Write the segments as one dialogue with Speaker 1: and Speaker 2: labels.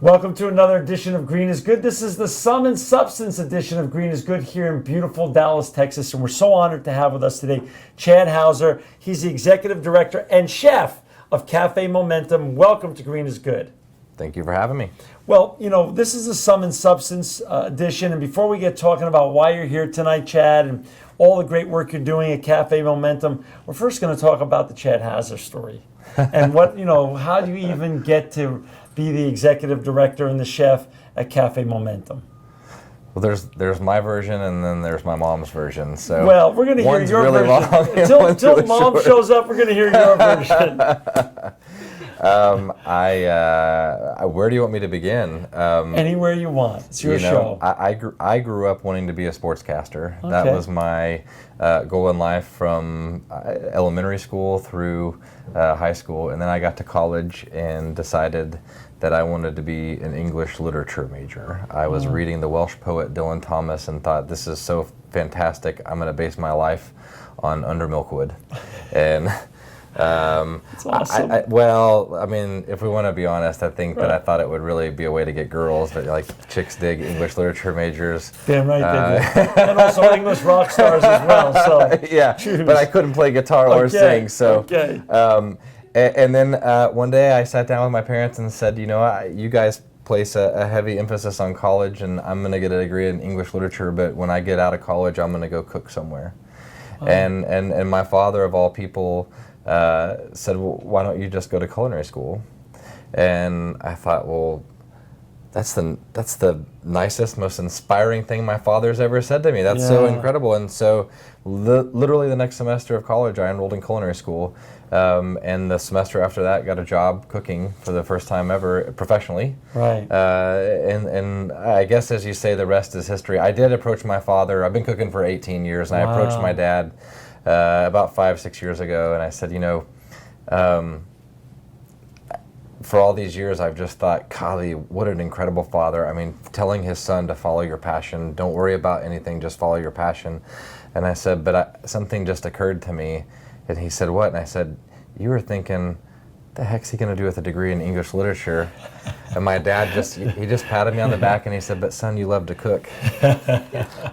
Speaker 1: Welcome to another edition of Green is Good. This is the Sum and Substance edition of Green is Good here in beautiful Dallas, Texas. And we're so honored to have with us today Chad Hauser. He's the executive director and chef of Cafe Momentum. Welcome to Green is Good.
Speaker 2: Thank you for having me.
Speaker 1: Well, you know, this is the Sum and Substance edition. And before we get talking about why you're here tonight, Chad, and all the great work you're doing at Cafe Momentum, we're first going to talk about the Chad Hauser story. And how do you even get to be the executive director and the chef at Cafe Momentum?
Speaker 2: Well, there's my version and then there's my mom's version. So
Speaker 1: well, we're going to hear your
Speaker 2: really
Speaker 1: version.
Speaker 2: Long,
Speaker 1: until mom short. Shows up, we're going to hear your version.
Speaker 2: Where do you want me to begin?
Speaker 1: Anywhere you want. It's your show.
Speaker 2: I grew up wanting to be a sportscaster.
Speaker 1: Okay.
Speaker 2: That was my goal in life from elementary school through high school. And then I got to college and decided that I wanted to be an English literature major. I was reading the Welsh poet Dylan Thomas and thought, this is so fantastic. I'm going to base my life on Under Milkwood. And
Speaker 1: that's awesome.
Speaker 2: If we want to be honest, I think that I thought it would really be a way to get girls, that like chicks dig English literature majors.
Speaker 1: Damn right they do. And also English rock stars as well. So
Speaker 2: yeah,
Speaker 1: choose.
Speaker 2: But I couldn't play guitar or sing. So
Speaker 1: okay.
Speaker 2: And then one day I sat down with my parents and said, you guys place a heavy emphasis on college, and I'm going to get a degree in English literature, but when I get out of college, I'm going to go cook somewhere. Oh. And my father, of all people, said, well, why don't you just go to culinary school? And I thought, well, that's the nicest, most inspiring thing my father's ever said to me. That's so incredible. And so literally the next semester of college, I enrolled in culinary school. And the semester after that, got a job cooking for the first time ever professionally.
Speaker 1: Right.
Speaker 2: And I guess, as you say, the rest is history. I did approach my father. I've been cooking for 18 years, and I approached my dad about 5-6 years ago, and I said, for all these years, I've just thought, golly, what an incredible father. I mean, telling his son to follow your passion, don't worry about anything, just follow your passion. And I said, but something just occurred to me. And he said, what? And I said, you were thinking, the heck's he going to do with a degree in English literature? And my dad just patted me on the back and he said, but son, you love to cook.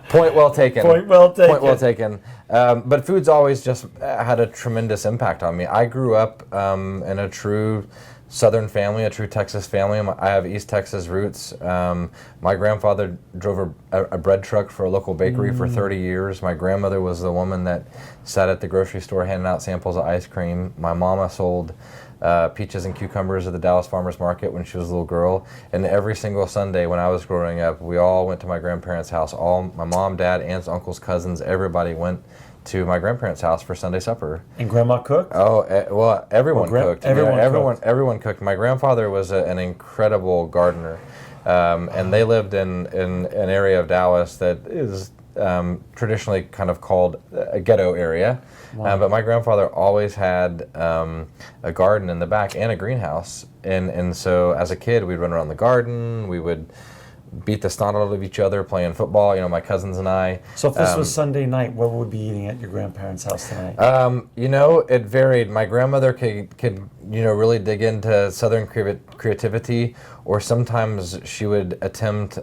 Speaker 2: Point well taken.
Speaker 1: Point well taken.
Speaker 2: Point well taken. But food's always just had a tremendous impact on me. I grew up in a true Southern family, a true Texas family. I have East Texas roots. My grandfather drove a bread truck for a local bakery for 30 years. My grandmother was the woman that sat at the grocery store handing out samples of ice cream. My mama sold peaches and cucumbers at the Dallas Farmers Market when she was a little girl. And every single Sunday when I was growing up, we all went to my grandparents' house. My mom, dad, aunts, uncles, cousins, everybody went to my grandparents' house for Sunday supper.
Speaker 1: And Grandma cooked?
Speaker 2: Oh, well, everyone cooked.
Speaker 1: Everyone
Speaker 2: cooked. My grandfather was an incredible gardener, and they lived in an area of Dallas that is traditionally kind of called a ghetto area.
Speaker 1: Wow.
Speaker 2: But my grandfather always had a garden in the back and a greenhouse. And so as a kid, we'd run around the garden. We would beat the snot out of each other playing football, my cousins and I.
Speaker 1: So if this was Sunday night, what would we be eating at your grandparents' house tonight?
Speaker 2: It varied. My grandmother could really dig into Southern creativity, or sometimes she would attempt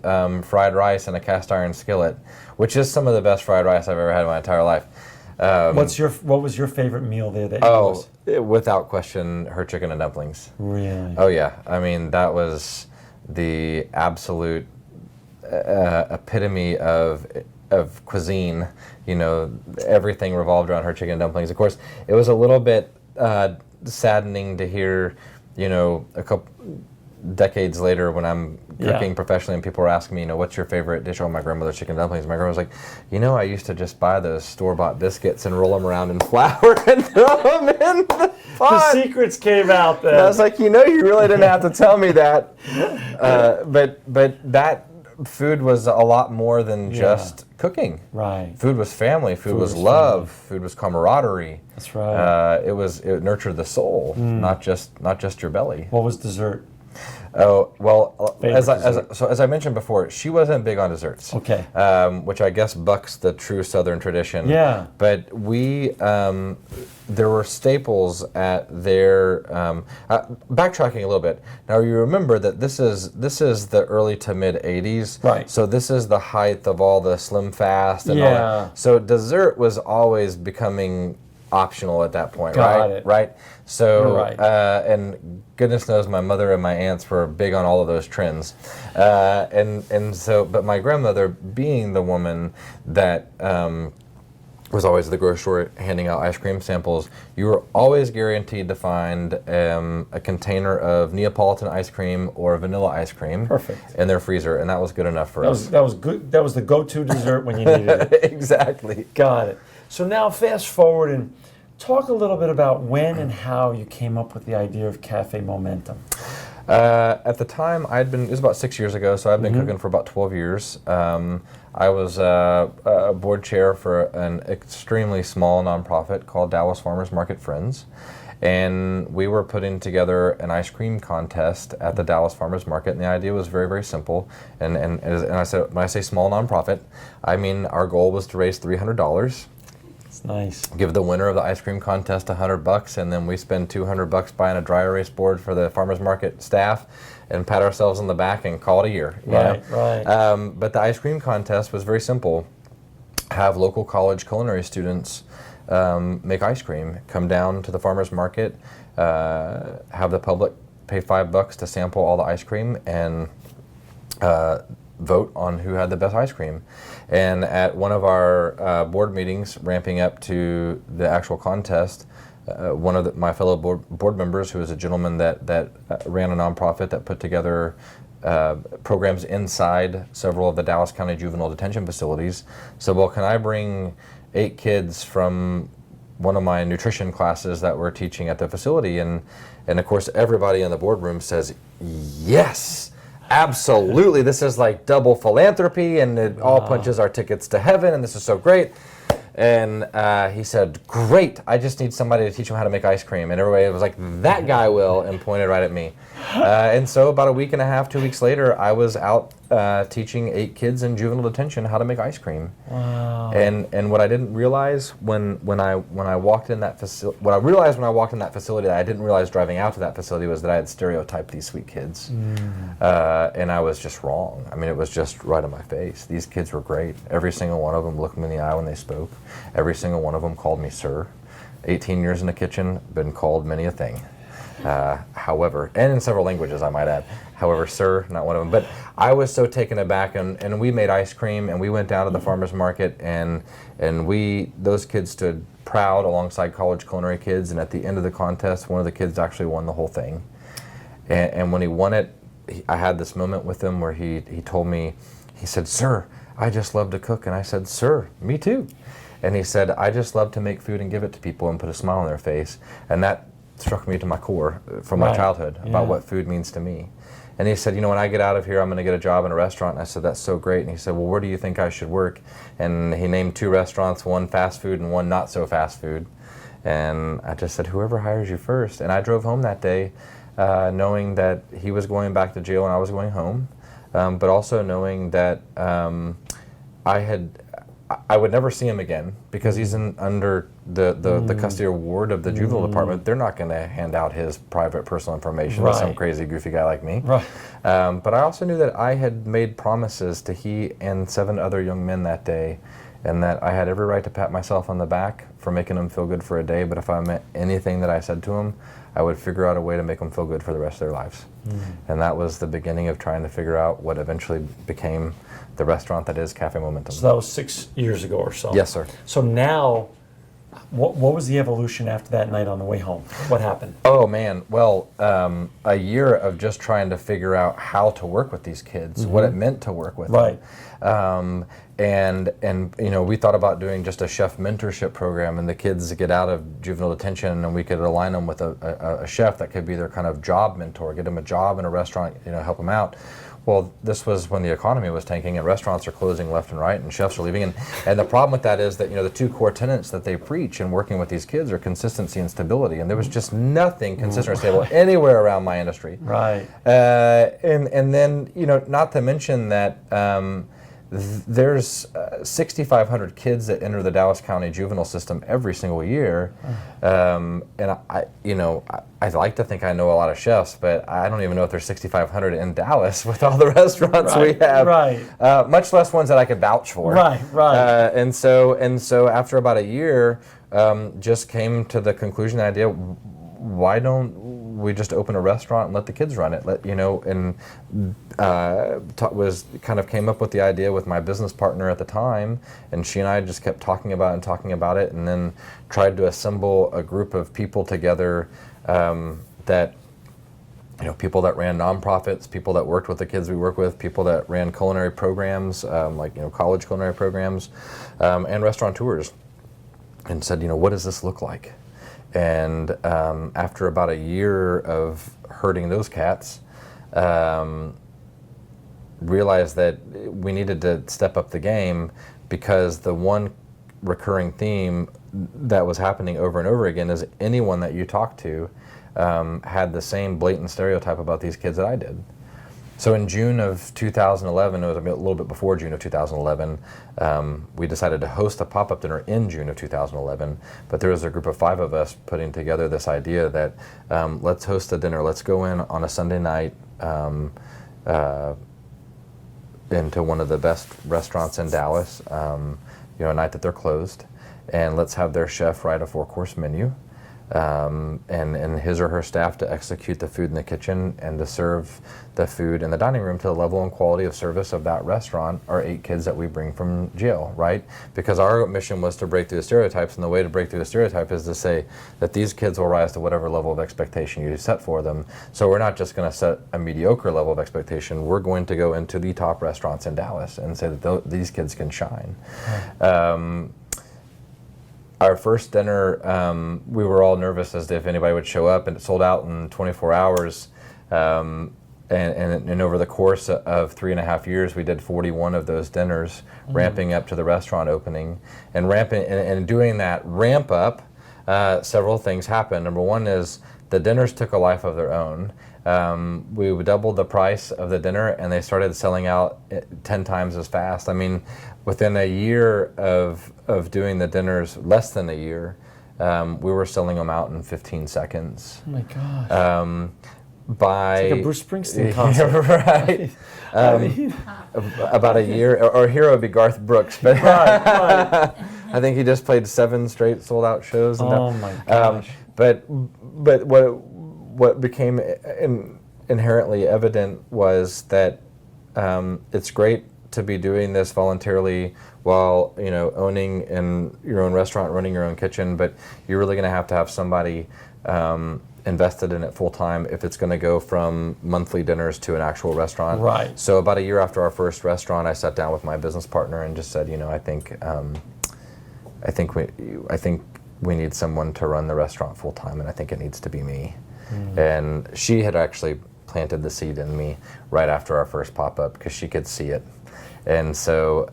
Speaker 2: fried rice in a cast iron skillet, which is some of the best fried rice I've ever had in my entire life.
Speaker 1: What was your favorite meal there that you was?
Speaker 2: Without question, her chicken and dumplings.
Speaker 1: Really?
Speaker 2: Oh yeah. I mean, that was the absolute epitome of cuisine. Everything revolved around her chicken and dumplings. Of course, it was a little bit saddening to hear, a couple decades later when I'm cooking professionally and people are asking me, what's your favorite dish? Oh, my grandmother's chicken dumplings. My grandma was like, I used to just buy those store-bought biscuits and roll them around in flour and throw them in the pot.
Speaker 1: The secrets came out then.
Speaker 2: And I was like, you really didn't have to tell me that. But that food was a lot more than just cooking.
Speaker 1: Right.
Speaker 2: Food was family. Food was love. Food was camaraderie.
Speaker 1: That's right.
Speaker 2: It nurtured the soul, not just your belly.
Speaker 1: What was dessert?
Speaker 2: Oh, well,
Speaker 1: Favorite
Speaker 2: as I mentioned before, she wasn't big on desserts.
Speaker 1: Okay.
Speaker 2: Which I guess bucks the true Southern tradition.
Speaker 1: Yeah.
Speaker 2: But there were staples at their, backtracking a little bit. Now you remember that this is the early to mid 80s.
Speaker 1: Right.
Speaker 2: So this is the height of all the Slim Fast and all
Speaker 1: Yeah.
Speaker 2: that. So dessert was always becoming optional at that point,
Speaker 1: Got
Speaker 2: right?
Speaker 1: it.
Speaker 2: Right. So,
Speaker 1: You're right.
Speaker 2: and goodness knows my mother and my aunts were big on all of those trends. But my grandmother, being the woman that was always at the grocery store handing out ice cream samples, you were always guaranteed to find a container of Neapolitan ice cream or vanilla ice cream.
Speaker 1: Perfect.
Speaker 2: In their freezer, and that was good enough for us.
Speaker 1: That was good. That was the go-to dessert when you needed it.
Speaker 2: Exactly.
Speaker 1: Got it. So now fast forward and talk a little bit about when and how you came up with the idea of Cafe Momentum.
Speaker 2: At the time, it was about 6 years ago, so I've been cooking for about 12 years. I was a board chair for an extremely small nonprofit called Dallas Farmers Market Friends. And we were putting together an ice cream contest at the Dallas Farmers Market, and the idea was very, very simple. And I said, when I say small nonprofit, I mean our goal was to raise $300.
Speaker 1: It's nice.
Speaker 2: Give the winner of the ice cream contest $100, and then we spend $200 buying a dry erase board for the farmers market staff, and pat ourselves on the back and call it a year.
Speaker 1: Right.
Speaker 2: But the ice cream contest was very simple. Have local college culinary students make ice cream, come down to the farmers market, have the public pay $5 to sample all the ice cream, and vote on who had the best ice cream. And at one of our board meetings, ramping up to the actual contest, one of my fellow board members, who was a gentleman that ran a nonprofit that put together programs inside several of the Dallas County juvenile detention facilities, said, well, can I bring 8 kids from one of my nutrition classes that we're teaching at the facility? And of course, everybody in the boardroom says, yes, absolutely. This is like double philanthropy, and it all punches our tickets to heaven, and this is so great. And he said, great, I just need somebody to teach them how to make ice cream. And everybody was like, that guy will, and pointed right at me. And so about a week and a half, 2 weeks later, I was out teaching 8 kids in juvenile detention how to make ice cream.
Speaker 1: Wow.
Speaker 2: And what I didn't realize when I walked in that facility, what I realized when I walked in that facility that I didn't realize driving out to that facility, was that I had stereotyped these sweet kids. And I was just wrong. I mean, it was just right in my face. These kids were great. Every single one of them looked me in the eye when they spoke. Every single one of them called me sir. 18 years in the kitchen, been called many a thing. However, and in several languages, I might add. However, sir, not one of them. But I was so taken aback, and we made ice cream, and we went down to the farmers market, and those kids stood proud alongside college culinary kids. And at the end of the contest, one of the kids actually won the whole thing. And when he won it, I had this moment with him where he told me, he said, sir, I just love to cook. And I said, sir, me too. And he said, I just love to make food and give it to people and put a smile on their face. And that struck me to my core from my childhood about what food means to me. And he said, you know, when I get out of here, I'm going to get a job in a restaurant. And I said, that's so great. And he said, well, where do you think I should work? And he named 2 restaurants, one fast food and one not so fast food. And I just said, whoever hires you first. And I drove home that day knowing that he was going back to jail and I was going home, but also knowing that I would never see him again, because he's under the custody or ward of the juvenile department. They're not going to hand out his private personal information to some crazy goofy guy like me.
Speaker 1: Right.
Speaker 2: But I also knew that I had made promises to he and 7 other young men that day, and that I had every right to pat myself on the back for making them feel good for a day. But if I meant anything that I said to them, I would figure out a way to make them feel good for the rest of their lives. And that was the beginning of trying to figure out what eventually became the restaurant that is Cafe Momentum.
Speaker 1: So that was 6 years ago or so.
Speaker 2: Yes, sir.
Speaker 1: So now, what was the evolution after that night on the way home? What happened?
Speaker 2: Oh man, well, a year of just trying to figure out how to work with these kids, what it meant to work with them. And you know, we thought about doing just a chef mentorship program, and the kids get out of juvenile detention, and we could align them with a chef that could be their kind of job mentor, get them a job in a restaurant, you know, help them out. Well, this was when the economy was tanking and restaurants are closing left and right and chefs are leaving. And the problem with that is that, the two core tenets that they preach in working with these kids are consistency and stability. And there was just nothing consistent or stable anywhere around my industry.
Speaker 1: Right.
Speaker 2: And then, not to mention that there's 6,500 kids that enter the Dallas County juvenile system every single year. And I'd like to think I know a lot of chefs, but I don't even know if there's 6,500 in Dallas with all the restaurants we have.
Speaker 1: Right.
Speaker 2: Much less ones that I could vouch for.
Speaker 1: Right.
Speaker 2: And so after about a year, just came to the conclusion, the idea, why don't we just open a restaurant and let the kids run it? Came up with the idea with my business partner at the time, and she and I just kept talking about it, and then tried to assemble a group of people together that, people that ran nonprofits, people that worked with the kids we work with, people that ran culinary programs, college culinary programs, and restaurateurs, and said, what does this look like? And after about a year of herding those cats, realized that we needed to step up the game, because the one recurring theme that was happening over and over again is anyone that you talk to had the same blatant stereotype about these kids that I did. So in June of 2011, it was a little bit before June of 2011, we decided to host a pop-up dinner in June of 2011, but there was a group of 5 of us putting together this idea that let's host a dinner, let's go in on a Sunday night into one of the best restaurants in Dallas, a night that they're closed, and let's have their chef write a 4-course menu, and his or her staff to execute the food in the kitchen and to serve the food in the dining room to the level and quality of service of that restaurant or 8 kids that we bring from jail, right? Because our mission was to break through the stereotypes, and the way to break through the stereotype is to say that these kids will rise to whatever level of expectation you set for them. So we're not just going to set a mediocre level of expectation, we're going to go into the top restaurants in Dallas and say that these kids can shine. Our first dinner, we were all nervous as if anybody would show up, and it sold out in 24 hours. And over the course of 3.5 years, we did 41 of those dinners, ramping up to the restaurant opening. And doing that ramp up, several things happened. Number one is the dinners took a life of their own. We doubled the price of the dinner, and they started selling out 10 times as fast. I mean, within a year of doing the dinners, less than a year, we were selling them out in 15 seconds.
Speaker 1: Oh my gosh.
Speaker 2: It's
Speaker 1: like a Bruce Springsteen concert.
Speaker 2: Right. About a year, or hero would be Garth Brooks, but
Speaker 1: right.
Speaker 2: I think he just played 7 straight sold out shows.
Speaker 1: Oh my gosh.
Speaker 2: But what became inherently evident was that it's great to be doing this voluntarily while owning in your own restaurant, running your own kitchen, but you're really going to have somebody invested in it full time if it's going to go from monthly dinners to an actual restaurant.
Speaker 1: Right.
Speaker 2: So about a year after our first restaurant, I sat down with my business partner and just said, I think we need someone to run the restaurant full time, and I think it needs to be me. And she had actually planted the seed in me right after our first pop-up because she could see it. And so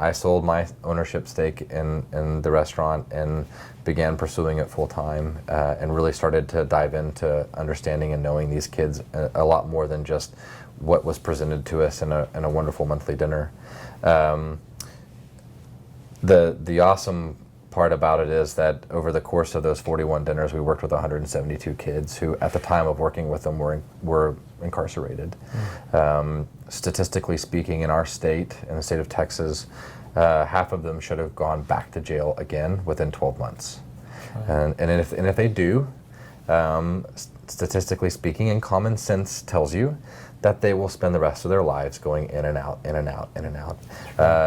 Speaker 2: I sold my ownership stake in the restaurant and began pursuing it full time, and really started to dive into understanding and knowing these kids a lot more than just what was presented to us in a wonderful monthly dinner. The awesome part about it is that over the course of those 41 dinners, we worked with 172 kids who, at the time of working with them, were incarcerated. Statistically speaking, in our state, in the state of Texas, half of them should have gone back to jail again within 12 months. And if they do, statistically speaking, and common sense tells you that they will spend the rest of their lives going in and out, in and out, in and out,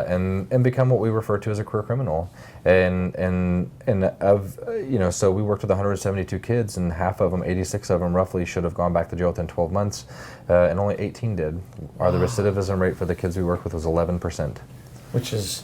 Speaker 2: and become what we refer to as a career criminal. So we worked with 172 kids, and half of them, 86 of them roughly, should have gone back to jail within 12 months, and only 18 did. The recidivism rate for the kids we worked with was 11%.
Speaker 1: Which is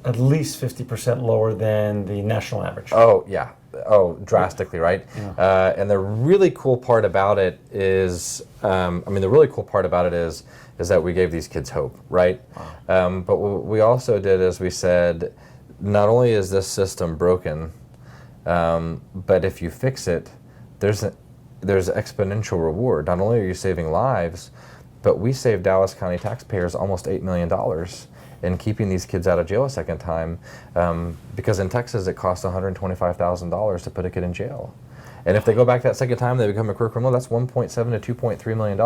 Speaker 1: at least 50% lower than the national average.
Speaker 2: Oh, yeah. Oh, drastically, right?
Speaker 1: Yeah.
Speaker 2: And the really cool part about it is, the really cool part about it is that we gave these kids hope, right?
Speaker 1: Wow.
Speaker 2: But what we also did is we said, not only is this system broken, but if you fix it, there's exponential reward. Not only are you saving lives, but we saved Dallas County taxpayers almost $8 million in keeping these kids out of jail a second time, because in Texas it costs $125,000 to put a kid in jail. And if they go back that second time, they become a career criminal, that's $1.7 to $2.3 million,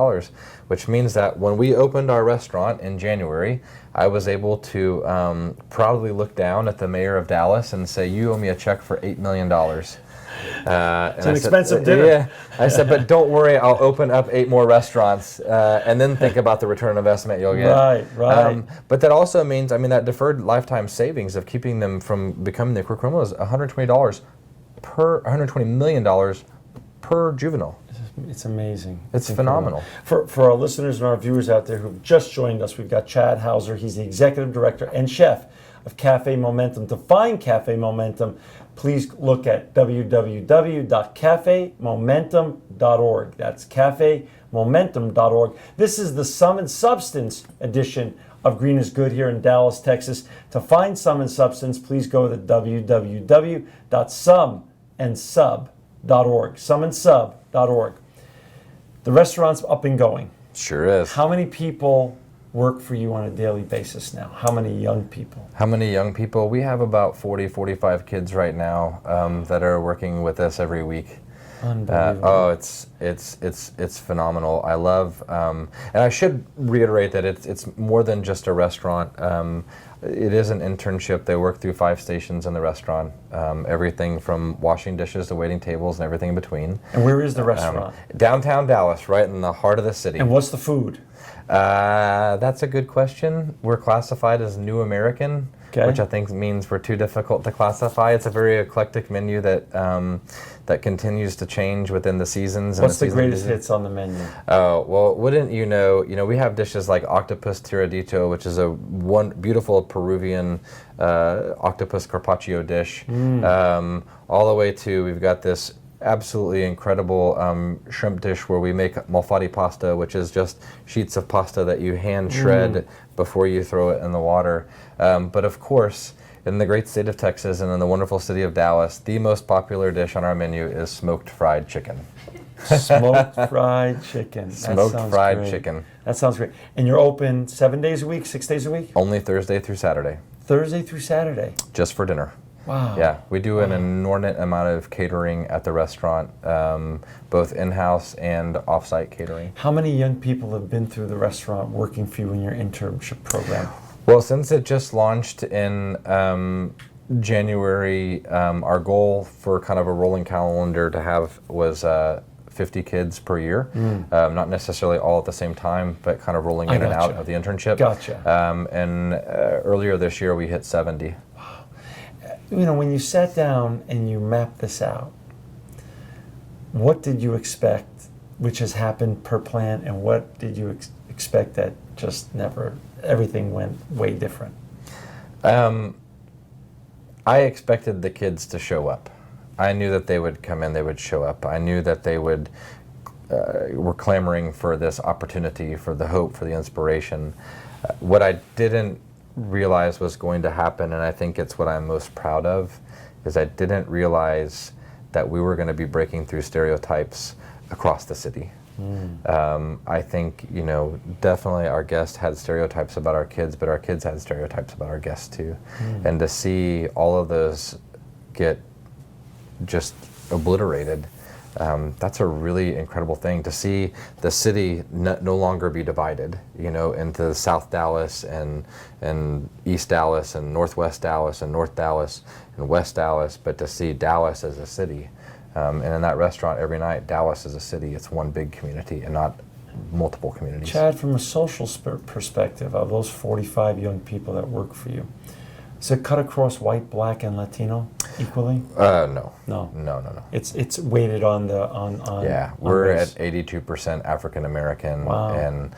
Speaker 2: which means that when we opened our restaurant in January, I was able to proudly look down at the mayor of Dallas and say, you owe me a check for $8 million.
Speaker 1: It's an expensive dinner.
Speaker 2: Yeah, I said, but don't worry, I'll open up 8 more restaurants and then think about the return on investment you'll get.
Speaker 1: Right.
Speaker 2: But that also means, that deferred lifetime savings of keeping them from becoming the career criminal is $120 million per juvenile.
Speaker 1: It's amazing.
Speaker 2: It's phenomenal.
Speaker 1: For our listeners and our viewers out there who've just joined us, we've got Chad Hauser. He's the executive director and chef of Cafe Momentum. To find Cafe Momentum, please look at www.cafemomentum.org. That's cafemomentum.org. This is the Sum and Substance edition of Green is Good here in Dallas, Texas. To find Sum and Substance, please go to www.sumandsub.org. Sumandsub.org. The restaurant's up and going.
Speaker 2: Sure is.
Speaker 1: How many people work for you on a daily basis now? How many young people?
Speaker 2: How many young people? We have about 40, 45 kids right now that are working with us every week.
Speaker 1: Unbelievable.
Speaker 2: It's phenomenal. I love, and I should reiterate that it's more than just a restaurant. It is an internship. They work through 5 stations in the restaurant. Everything from washing dishes to waiting tables and everything in between.
Speaker 1: And where is the restaurant?
Speaker 2: Downtown Dallas, right in the heart of the city.
Speaker 1: And what's the food?
Speaker 2: That's a good question. We're classified as New American, which I think means we're too difficult to classify. It's a very eclectic menu that that continues to change within the seasons.
Speaker 1: What's the greatest hits on the menu?
Speaker 2: Oh, well, wouldn't you know, we have dishes like octopus tiradito, which is a beautiful Peruvian octopus carpaccio dish, all the way to, we've got this absolutely incredible shrimp dish where we make malfatti pasta, which is just sheets of pasta that you hand shred before you throw it in the water. But of course, in the great state of Texas and in the wonderful city of Dallas, the most popular dish on our menu is smoked fried chicken.
Speaker 1: Smoked fried chicken.
Speaker 2: Smoked fried chicken.
Speaker 1: That sounds great. And you're open 7 days a week, 6 days a week?
Speaker 2: Only Thursday through Saturday.
Speaker 1: Thursday through Saturday?
Speaker 2: Just for dinner.
Speaker 1: Wow.
Speaker 2: Yeah, we do an inordinate amount of catering at the restaurant, both in-house and off-site catering.
Speaker 1: How many young people have been through the restaurant working for you in your internship program?
Speaker 2: Well, since it just launched in January, our goal for kind of a rolling calendar to have was 50 kids per year. Not necessarily all at the same time, but kind of rolling in and out of the internship.
Speaker 1: Gotcha.
Speaker 2: And earlier this year, we hit 70.
Speaker 1: When you sat down and you mapped this out, what did you expect, which has happened per plan, and what did you expect that just never, everything went way different?
Speaker 2: I expected the kids to show up. I knew that they would come in, they would show up. I knew that they were clamoring for this opportunity, for the hope, for the inspiration. What I didn't realize was going to happen, and I think it's what I'm most proud of, is I didn't realize that we were going to be breaking through stereotypes across the city. I think, definitely our guests had stereotypes about our kids, but our kids had stereotypes about our guests too. And to see all of those get just obliterated, that's a really incredible thing, to see the city no longer be divided, into South Dallas and East Dallas and Northwest Dallas and North Dallas and West Dallas, but to see Dallas as a city. And in that restaurant every night, Dallas is a city. It's one big community and not multiple communities.
Speaker 1: Chad, from a social perspective, of those 45 young people that work for you, is it cut across white, black, and Latino equally?
Speaker 2: No.
Speaker 1: No.
Speaker 2: It's
Speaker 1: weighted on the
Speaker 2: yeah. We're at 82% African American,
Speaker 1: wow.
Speaker 2: and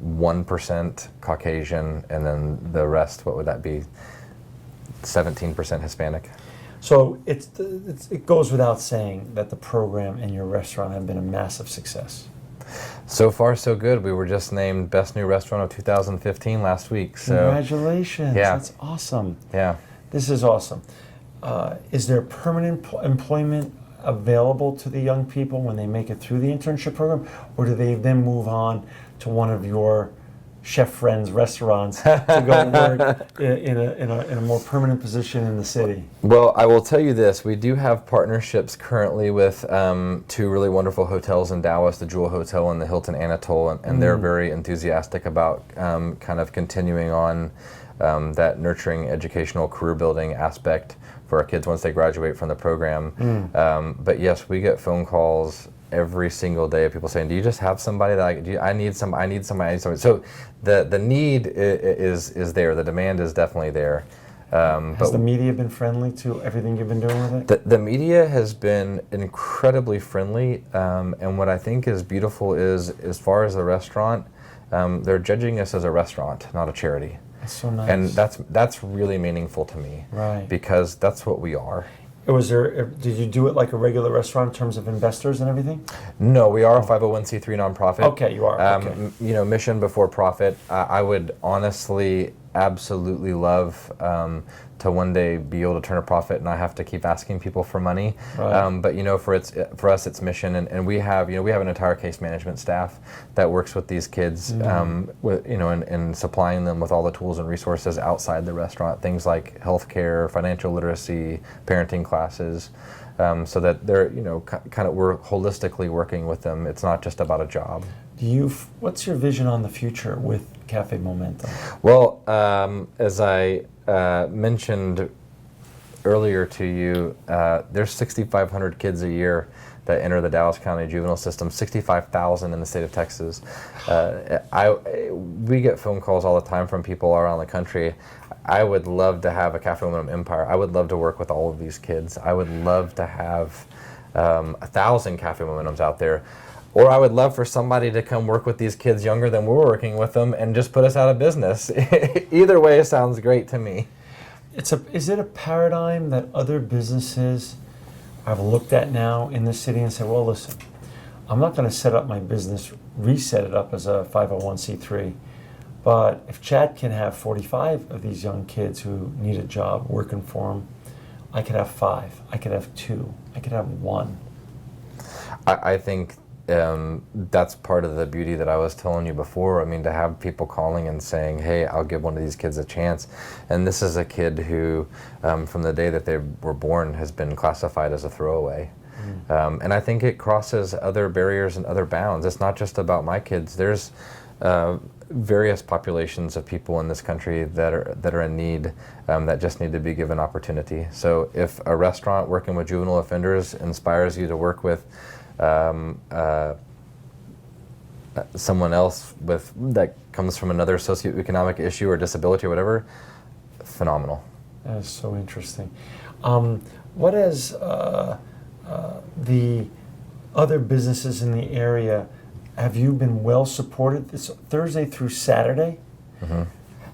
Speaker 2: 1% Caucasian, and then the rest, what would that be? 17% Hispanic.
Speaker 1: So it goes without saying that the program and your restaurant have been a massive success.
Speaker 2: So far, so good. We were just named Best New Restaurant of 2015 last week. So
Speaker 1: Congratulations.
Speaker 2: Yeah.
Speaker 1: That's awesome.
Speaker 2: yeah.
Speaker 1: This is awesome. Is there permanent employment available to the young people when they make it through the internship program, or do they then move on to one of your chef friends' restaurants to go work in a more permanent position in the city?
Speaker 2: Well, I will tell you this. We do have partnerships currently with two really wonderful hotels in Dallas, the Jewel Hotel and the Hilton Anatole, and they're very enthusiastic about kind of continuing on that nurturing educational career building aspect for our kids once they graduate from the program. But yes, we get phone calls every single day of people saying, "Do you just have somebody that I need somebody." So the need is there. The demand is definitely there.
Speaker 1: Has the media been friendly to everything you've been doing with it?
Speaker 2: The media has been incredibly friendly, and what I think is beautiful is, as far as the restaurant, they're judging us as a restaurant, not a charity.
Speaker 1: That's so nice.
Speaker 2: And that's really meaningful to me,
Speaker 1: Right.
Speaker 2: because that's what we are.
Speaker 1: Did you do it like a regular restaurant in terms of investors and everything?
Speaker 2: No, we are a 501c3 nonprofit.
Speaker 1: Okay, you are. Okay.
Speaker 2: Mission before profit. I would honestly absolutely love to one day be able to turn a profit and I have to keep asking people for money.
Speaker 1: Right.
Speaker 2: But for us it's mission, and we have an entire case management staff that works with these kids, and supplying them with all the tools and resources outside the restaurant, things like healthcare, financial literacy, parenting classes. So that they're, we're holistically working with them. It's not just about a job.
Speaker 1: What's your vision on the future with Cafe Momentum?
Speaker 2: Well, as I mentioned earlier to you, there's 6,500 kids a year that enter the Dallas County juvenile system, 65,000 in the state of Texas. We get phone calls all the time from people around the country. I would love to have a Cafe Momentum empire. I would love to work with all of these kids. I would love to have 1,000 Cafe Momentums out there. Or I would love for somebody to come work with these kids younger than we're working with them and just put us out of business. Either way sounds great to me.
Speaker 1: Is it a paradigm that other businesses have looked at now in the city and said, well, listen, I'm not going to set up my business, reset it up as a 501c3, but if Chad can have 45 of these young kids who need a job working for him, I could have 5, I could have 2, I could have 1.
Speaker 2: I think that's part of the beauty that I was telling you before. I mean, to have people calling and saying, hey, I'll give one of these kids a chance. And this is a kid who, from the day that they were born, has been classified as a throwaway. And I think it crosses other barriers and other bounds. It's not just about my kids. There's various populations of people in this country that are in need, that just need to be given opportunity. So if a restaurant working with juvenile offenders inspires you to work with someone else that comes from another socioeconomic issue or disability or whatever, phenomenal.
Speaker 1: That is so interesting. What has the other businesses in the area, have you been well supported this Thursday through Saturday?
Speaker 2: Mm-hmm.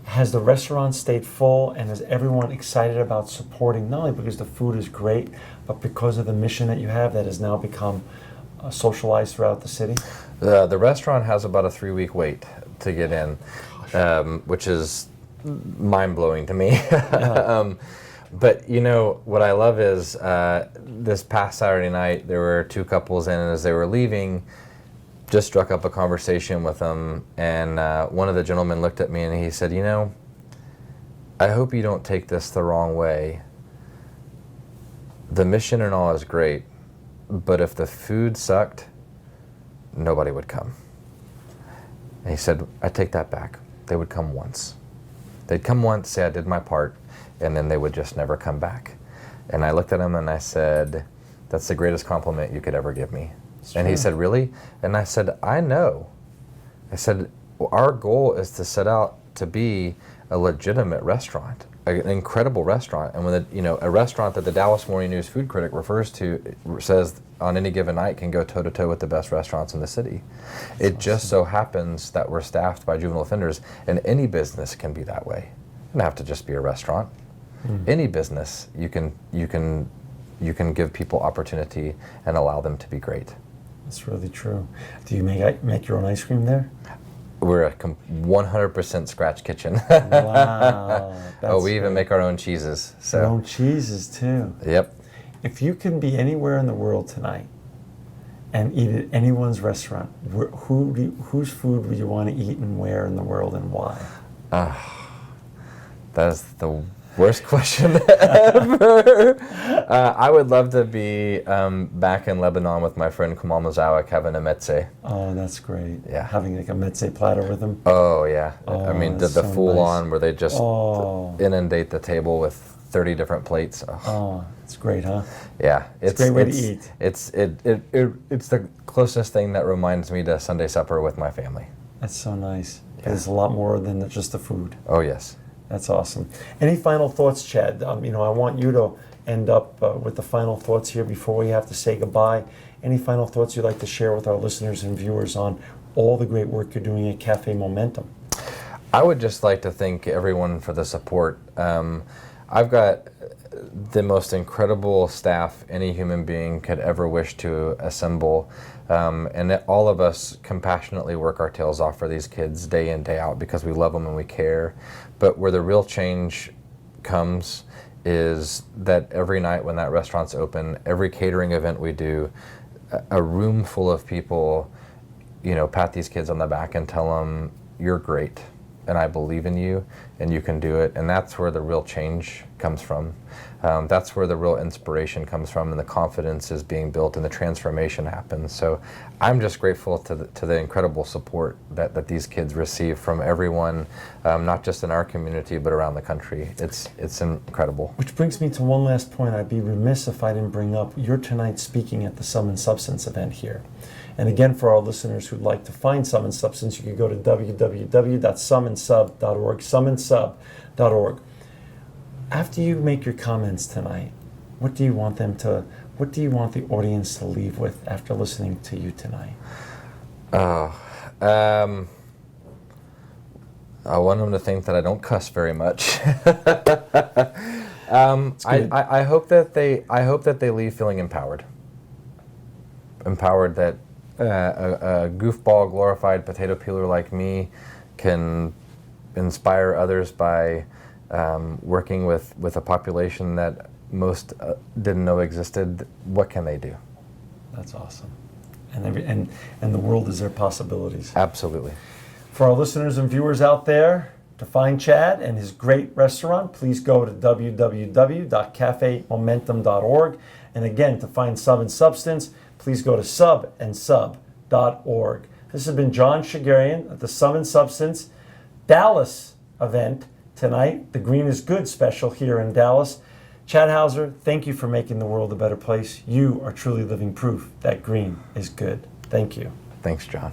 Speaker 1: Has the restaurant stayed full, and is everyone excited about supporting, not only because the food is great, but because of the mission that you have that has now become socialized throughout the city?
Speaker 2: The restaurant has about a 3-week wait to get in, which is mind-blowing to me.
Speaker 1: Yeah.
Speaker 2: But what I love is this past Saturday night there were 2 couples in, and as they were leaving, just struck up a conversation with them, and one of the gentlemen looked at me and he said, I hope you don't take this the wrong way. The mission and all is great, but if the food sucked, nobody would come. And he said, I take that back. They would come once. They'd come once, say I did my part, and then they would just never come back. And I looked at him and I said, that's the greatest compliment you could ever give me. And he said, really? And I said, I know. I said, our goal is to set out to be a legitimate restaurant, an incredible restaurant. And when a restaurant that the Dallas Morning News food critic refers to says on any given night can go toe to toe with the best restaurants in the city. It just so happens that we're staffed by juvenile offenders, and any business can be that way. It doesn't have to just be a restaurant. Any business, you can give people opportunity and allow them to be great.
Speaker 1: That's really true. Do you make your own ice cream there?
Speaker 2: We're a 100% scratch kitchen.
Speaker 1: Wow.
Speaker 2: Oh, we even make our own cheeses. So.
Speaker 1: Your own cheeses too.
Speaker 2: Yep.
Speaker 1: If you can be anywhere in the world tonight and eat at anyone's restaurant, whose food would you want to eat and where in the world and why?
Speaker 2: That is the worst question ever. I would love to be back in Lebanon with my friend Kamal Mazawak having a metzeh.
Speaker 1: Oh, that's great.
Speaker 2: Yeah.
Speaker 1: Having like a metzeh platter with them.
Speaker 2: Oh, yeah.
Speaker 1: Oh,
Speaker 2: I mean, the
Speaker 1: that's so
Speaker 2: full
Speaker 1: nice.
Speaker 2: on where they just inundate the table with 30 different plates.
Speaker 1: Oh, it's great, huh?
Speaker 2: Yeah.
Speaker 1: It's a great way to eat.
Speaker 2: It's the closest thing that reminds me to Sunday supper with my family.
Speaker 1: That's so nice.
Speaker 2: Yeah.
Speaker 1: It's a lot more than just the food.
Speaker 2: Oh, yes.
Speaker 1: That's awesome. Any final thoughts, Chad? I want you to end up with the final thoughts here before we have to say goodbye. Any final thoughts you'd like to share with our listeners and viewers on all the great work you're doing at Cafe Momentum?
Speaker 2: I would just like to thank everyone for the support. I've got the most incredible staff any human being could ever wish to assemble. And that all of us compassionately work our tails off for these kids day in, day out because we love them and we care. But where the real change comes is that every night when that restaurant's open, every catering event we do, a room full of people, pat these kids on the back and tell them, you're great, and I believe in you, and you can do it. And that's where the real change comes from. That's where the real inspiration comes from, and the confidence is being built, and the transformation happens. So I'm just grateful to the incredible support that these kids receive from everyone, not just in our community, but around the country. It's incredible.
Speaker 1: Which brings me to one last point. I'd be remiss if I didn't bring up, you're tonight speaking at the Sum and Substance event here. And again, for our listeners who'd like to find Sum and Substance, you can go to www.sumandsub.org, sumandsub.org. After you make your comments tonight, what do you want the audience to leave with after listening to you tonight?
Speaker 2: I want them to think that I don't cuss very much. I hope that they leave feeling empowered. Empowered that a goofball, glorified potato peeler like me can inspire others by working with a population that most didn't know existed. What can they do?
Speaker 1: That's awesome. And the world is their possibilities.
Speaker 2: Absolutely.
Speaker 1: For our listeners and viewers out there, to find Chad and his great restaurant, please go to www.cafemomentum.org. And again, to find Sub and Substance, please go to subandsub.org. This has been John Shegerian at the Sum and Substance Dallas event tonight, the Green is Good special here in Dallas. Chad Hauser, thank you for making the world a better place. You are truly living proof that green is good. Thank you.
Speaker 2: Thanks, John.